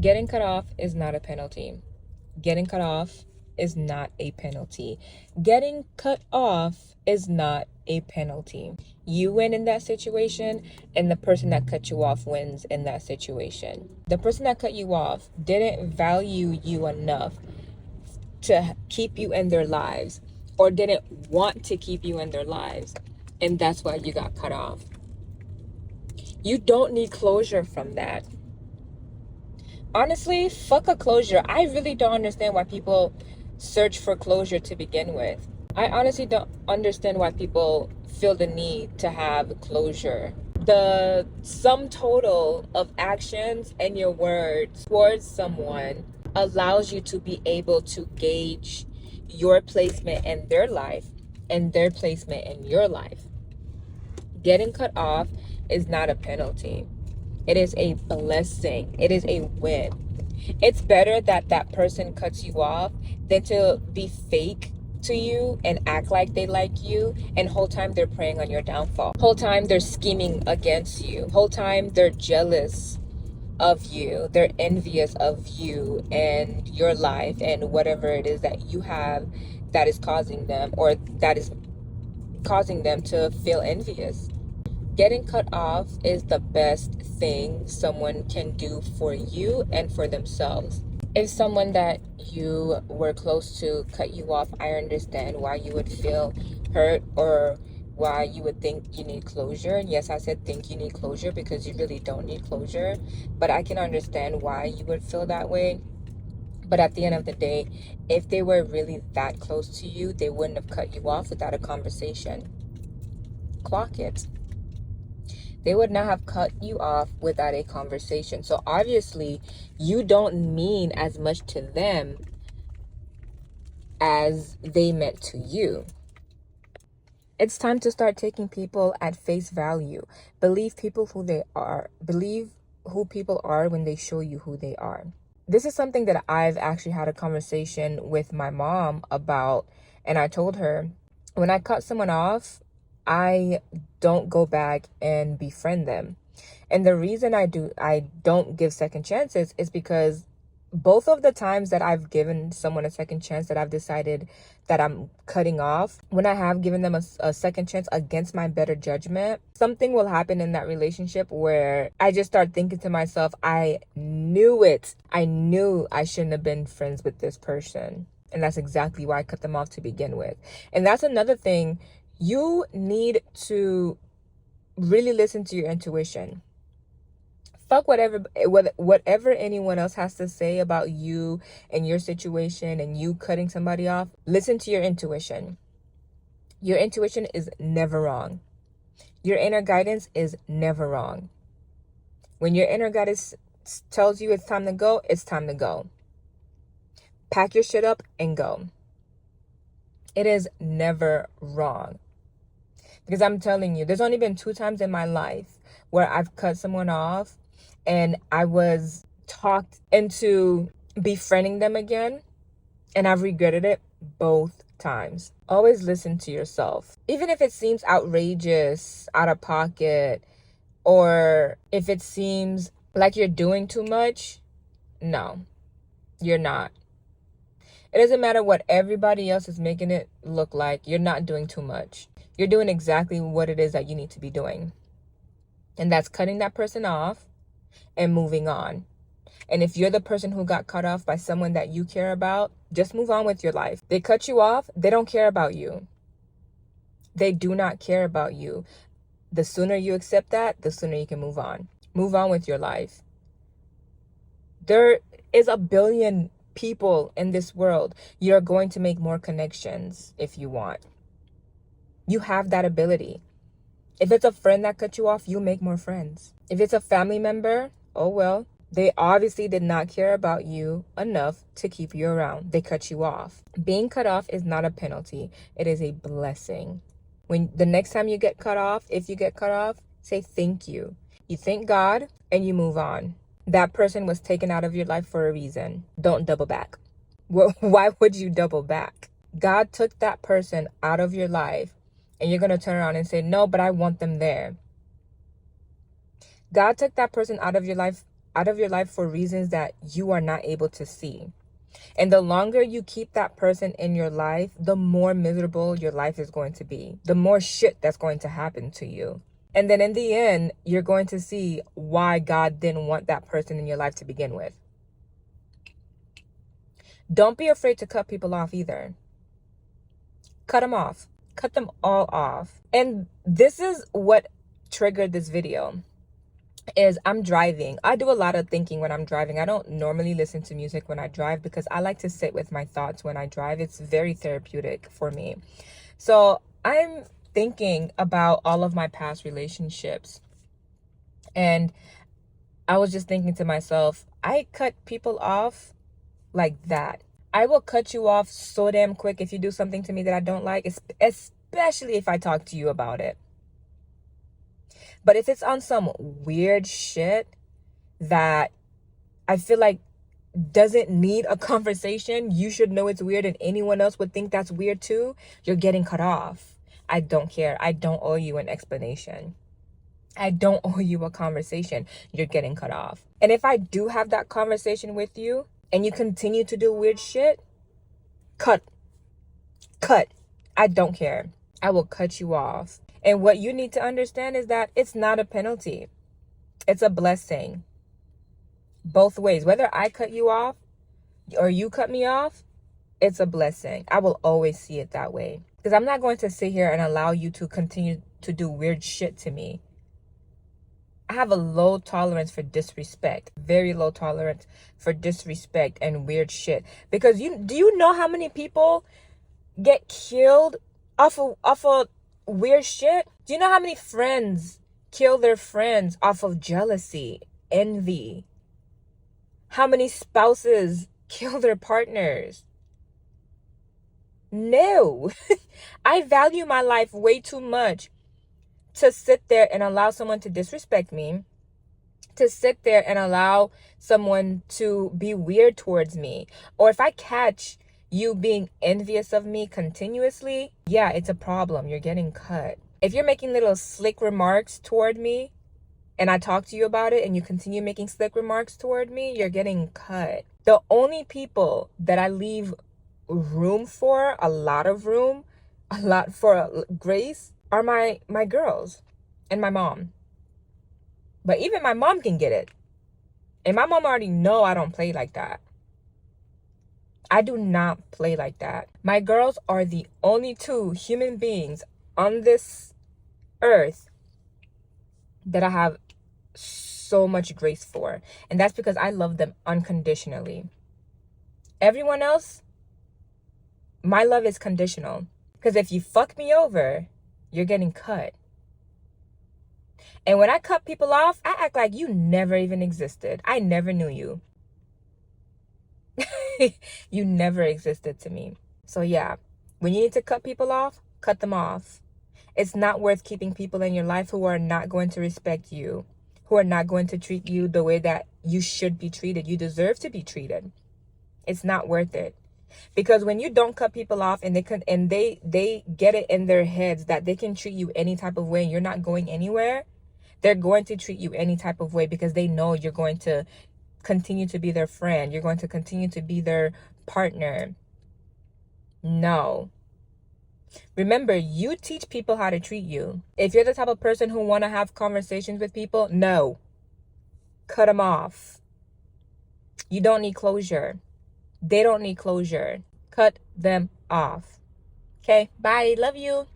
Getting cut off is not a penalty. Getting cut off is not a penalty. Getting cut off is not a penalty. You win in that situation, and the person that cut you off wins in that situation. The person that cut you off didn't value you enough to keep you in their lives, or didn't want to keep you in their lives, and that's why you got cut off. You don't need closure from that. Honestly, fuck a closure. I really don't understand why people search for closure to begin with. I honestly don't understand why people feel the need to have closure. The sum total of actions and your words towards someone allows you to be able to gauge your placement in their life and their placement in your life. Getting cut off is not a penalty. It is a blessing. It is a win. It's better that that person cuts you off than to be fake to you and act like they like you, and whole time they're preying on your downfall. Whole time they're scheming against you. Whole time they're jealous of you. They're envious of you and your life and whatever it is that you have that is causing them, or that is causing them to feel envious. Getting cut off is the best thing someone can do for you and for themselves. If someone that you were close to cut you off, I understand why you would feel hurt, or why you would think you need closure. And yes, I said think you need closure, because you really don't need closure. But I can understand why you would feel that way. But at the end of the day, if they were really that close to you, they wouldn't have cut you off without a conversation. Clock it. They would not have cut you off without a conversation. So obviously, you don't mean as much to them as they meant to you. It's time to start taking people at face value. Believe people who they are. Believe who people are when they show you who they are. This is something that I've actually had a conversation with my mom about, and I told her, when I cut someone off, I don't go back and befriend them. And the reason I don't give second chances is because both of the times that I've given someone a second chance, that I've decided that I'm cutting off, when I have given them a second chance against my better judgment, something will happen in that relationship where I just start thinking to myself, I knew it. I knew I shouldn't have been friends with this person. And that's exactly why I cut them off to begin with. And that's another thing. You need to really listen to your intuition. Fuck whatever anyone else has to say about you and your situation and you cutting somebody off. Listen to your intuition. Your intuition is never wrong. Your inner guidance is never wrong. When your inner guidance tells you it's time to go, it's time to go. Pack your shit up and go. It is never wrong. Because I'm telling you, there's only been 2 times in my life where I've cut someone off and I was talked into befriending them again, and I've regretted it both times. Always listen to yourself. Even if it seems outrageous, out of pocket, or if it seems like you're doing too much, no, you're not. It doesn't matter what everybody else is making it look like. You're not doing too much. You're doing exactly what it is that you need to be doing. And that's cutting that person off and moving on. And if you're the person who got cut off by someone that you care about, just move on with your life. They cut you off. They don't care about you. They do not care about you. The sooner you accept that, the sooner you can move on. Move on with your life. There is a billion people in this world. You're going to make more connections if you want. You have that ability. If it's a friend that cut you off, you make more friends. If it's a family member, oh well, they obviously did not care about you enough to keep you around. They cut you off. Being cut off is not a penalty. It is a blessing. When the next time you get cut off, if you get cut off, say thank you. You thank God and you move on. That person was taken out of your life for a reason. Don't double back. Why would you double back? God took that person out of your life, and you're going to turn around and say, no, but I want them there. God took that person out of your life out of your life for reasons that you are not able to see. And the longer you keep that person in your life, the more miserable your life is going to be. The more shit that's going to happen to you. And then in the end, you're going to see why God didn't want that person in your life to begin with. Don't be afraid to cut people off either. Cut them off. Cut them all off. And this is what triggered this video. Is I'm driving. I do a lot of thinking when I'm driving. I don't normally listen to music when I drive because I like to sit with my thoughts when I drive. It's very therapeutic for me. So I'm thinking about all of my past relationships. And I was just thinking to myself, I cut people off like that. I will cut you off so damn quick if you do something to me that I don't like, especially if I talk to you about it. But if it's on some weird shit that I feel like doesn't need a conversation, you should know it's weird and anyone else would think that's weird too, you're getting cut off. I don't care. I don't owe you an explanation. I don't owe you a conversation. You're getting cut off. And if I do have that conversation with you and you continue to do weird shit, cut. I don't care. I will cut you off. And what you need to understand is that it's not a penalty. It's a blessing. Both ways. Whether I cut you off or you cut me off, it's a blessing. I will always see it that way. Because I'm not going to sit here and allow you to continue to do weird shit to me. I have a low tolerance for disrespect. Very low tolerance for disrespect and weird shit. Because do you know how many people get killed off of weird shit? Do you know how many friends kill their friends off of jealousy, envy? How many spouses kill their partners? No. I value my life way too much to sit there and allow someone to disrespect me, to sit there and allow someone to be weird towards me. Or if I catch you being envious of me continuously, yeah, it's a problem. You're getting cut. If you're making little slick remarks toward me and I talk to you about it and you continue making slick remarks toward me, you're getting cut. The only people that I leave room for, a lot for grace, are my girls and my mom. But even my mom can get it. And my mom already know I don't play like that. I do not play like that. My girls are the only two human beings on this earth that I have so much grace for. And that's because I love them unconditionally. Everyone else, my love is conditional. Because if you fuck me over, you're getting cut. And when I cut people off, I act like you never even existed. I never knew you. You never existed to me. So yeah, when you need to cut people off, cut them off. It's not worth keeping people in your life who are not going to respect you, who are not going to treat you the way that you should be treated. You deserve to be treated. It's not worth it. Because when you don't cut people off and they get it in their heads that they can treat you any type of way and you're not going anywhere, they're going to treat you any type of way because they know you're going to continue to be their friend. You're going to continue to be their partner. No. Remember, you teach people how to treat you. If you're the type of person who want to have conversations with people, no. Cut them off. You don't need closure. They don't need closure. Cut them off. Okay, bye. Love you.